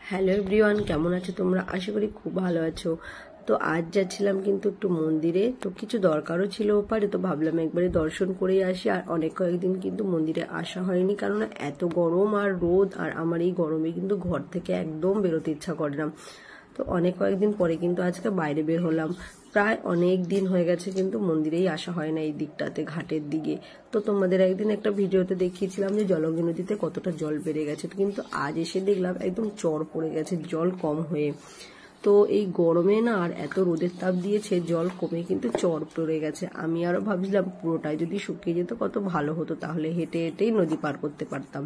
Hello everyone, কেমন আছো তোমরা? আশা করি খুব ভালো আছো। তো আজ যাচ্ছিলাম কিন্তু একটু মন্দিরে, তো কিছু দরকারও ছিল ওপারে, তো ভাবলাম একবারে দর্শন করেই আসি। আর অনেক কয়েকদিন কিন্তু মন্দিরে আসা হয়নি, কারণ এত গরম আর রোদ, আর আমার এই গরমে কিন্তু ঘর থেকে একদম বেরোতে ইচ্ছা করে না। তো অনেক কয়েকদিন পরে কিন্তু আজকে বাইরে বের হলাম। প্রায় অনেক দিন হয়ে গেছে কিন্তু মন্দিরেই আসা হয় না এই দিকটাতে, ঘাটের দিকে। তো তোমাদের একদিন একটা ভিডিওতে দেখিয়েছিলাম যে জলঙ্গি নদীতে কতটা জল বেড়ে গেছে, কিন্তু আজ এসে দেখলাম একদম চর পড়ে গেছে জল কম হয়ে। তো এই গরমে না আর এত রোদের তাপ দিয়েছে, জল কমে কিন্তু চর পড়ে গেছে। আমি আরো ভাবছিলাম পুরোটাই যদি শুকিয়ে যেত কত ভালো হতো, তাহলে হেঁটে হেঁটেই নদী পার করতে পারতাম।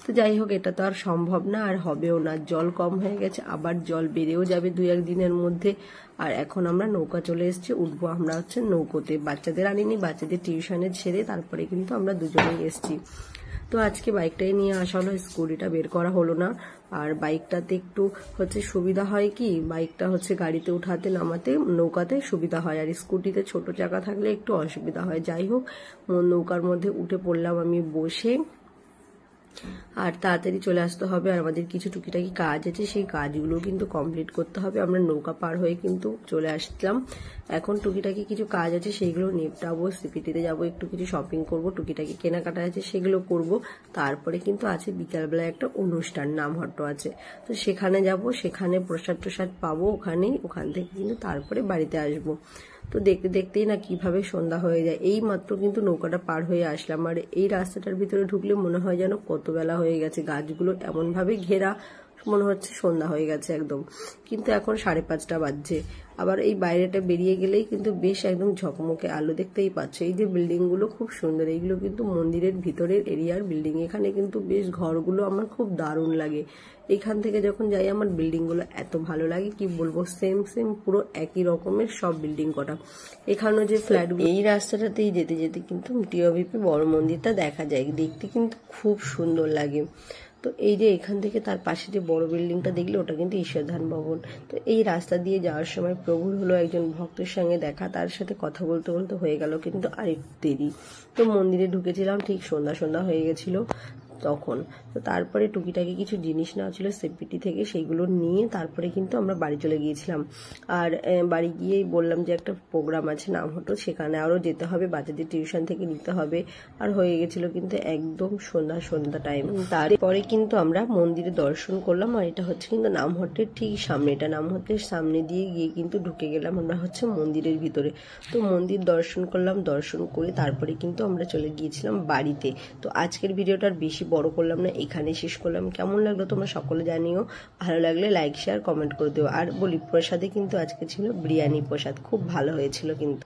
তো যাই হোক, এটা তো আর সম্ভব না, আর হবেও না। জল কম হয়ে গেছে, আবার জল বেড়েও যাবে 2-1 দিনের মধ্যে। আর এখন আমরা নৌকা চলে এসেছি, উঠবো আমরা হচ্ছে নৌকোতে। বাচ্চাদের আনিনি, বাচ্চাদের টিউশনে ছেড়ে তারপরে কিন্তু আমরা দুজনেই এসেছি। তো আজকে বাইকটাই নিয়ে আসা হলো, স্কুটিটা বের করা হলো না। আর বাইকটাতে একটু হচ্ছে সুবিধা হয় কি, বাইকটা হচ্ছে গাড়িতে উঠাতে নামাতে নৌকাতে সুবিধা হয়, আর স্কুটিতে ছোট চাকা থাকলে একটু অসুবিধা হয়। যাই হোক, নৌকার মধ্যে উঠে পড়লাম আমি বসে। আর তাড়াতাড়ি চলে আসতে হবে, আর আমাদের কিছু টুকিটাকি কাজ আছে, সেই কাজগুলো কিন্তু কমপ্লিট করতে হবে। আমরা নৌকা পার হয়ে কিন্তু চলে আসলাম। এখন টুকিটাকি কিছু কাজ আছে, সেইগুলো নিপটাবো, সিপিটিতে যাবো, একটু কিছু শপিং করব, টুকিটাকি কেনাকাটা আছে সেগুলো করব। তারপরে কিন্তু আছে বিকালবেলায় একটা অনুষ্ঠান, নামহট্ট আছে, তো সেখানে যাব, সেখানে প্রসাদ টসাদ পাবো ওখান থেকে কিন্তু তারপরে বাড়িতে আসবো। তো দেখতে দেখতেই না কিভাবে সন্ধ্যা হয়ে যায়। এই মাত্র কিন্তু নৌকাটা পার হয়ে আসলাম, আর এই রাস্তাটার ভিতরে ঢুকলে মনে হয় যেন কত বেলা হয়ে গেছে। গাছগুলো এমন ভাবে ঘেরা, মনে হচ্ছে সন্ধ্যা হয়ে গেছে একদম, কিন্তু এখন 5:30 বাজছে। আবার এই বাইরেটা বেরিয়ে গেলেই কিন্তু বেশ একদম ঝকমকে আলো, দেখতেই পাচ্ছ। এই যে বিল্ডিং গুলো খুব সুন্দর, এইগুলো কিন্তু মন্দিরের ভিতরের এরিয়ার বিল্ডিং। এখানে কিন্তু বেশ ঘরগুলো আমার খুব দারুণ লাগে। এখান থেকে যখন যাই আমার বিল্ডিং গুলো এত ভালো লাগে, কি বলবো, সেম সেম পুরো একই রকমের সব বিল্ডিং কটা। এখানেও যে ফ্ল্যাট, এই রাস্তাটাতেই যেতে যেতে কিন্তু টিওবিপি বড় মন্দিরটা দেখা যায়, দেখতে কিন্তু খুব সুন্দর লাগে। তো এই যে এখান থেকে তার পাশে যে বড় বিল্ডিংটা দেখলে, ওটা কিন্তু ঈশ্বরধান ভবন। তো এই রাস্তা দিয়ে যাওয়ার সময় প্রভুর হলো একজন ভক্তের সঙ্গে দেখা, তার সাথে কথা বলতে বলতে হয়ে গেল কিন্তু আরেকটু দেরি। তো মন্দিরে ঢুকেছিলাম ঠিক সন্ধ্যা সন্ধ্যা হয়ে গেছিল তখন। তো তারপরে টুকিটাকি কিছু জিনিস নেওয়া ছিল সেপিটি থেকে, সেইগুলো নিয়ে তারপরে কিন্তু আমরা বাড়ি চলে গিয়েছিলাম। আর বাড়ি গিয়েই বললাম যে একটা প্রোগ্রাম আছে নামহট্ট, সেখানে আরও যেতে হবে, বাচ্চাদের টিউশন থেকে নিতে হবে। আর হয়ে গেছিল কিন্তু একদম সন্ধ্যা টাইম। তারপরে কিন্তু আমরা মন্দিরে দর্শন করলাম, আর এটা হচ্ছে কিন্তু নামহট্টের ঠিক সামনে, এটা নামহট্টের সামনে দিয়ে গিয়ে কিন্তু ঢুকে গেলাম আমরা হচ্ছে মন্দিরের ভিতরে। তো মন্দির দর্শন করলাম, দর্শন করে তারপরে কিন্তু আমরা চলে গিয়েছিলাম বাড়িতে। তো আজকের ভিডিওটার বেশি বড় করলাম না, এখানে শেষ করলাম। কেমন লাগলো তোমরা সকলে জানিও, ভালো লাগলে লাইক শেয়ার কমেন্ট করে দিও। আর বলি, প্রসাদে কিন্তু আজকে ছিল বিরিয়ানি প্রসাদ, খুব ভালো হয়েছিল কিন্তু।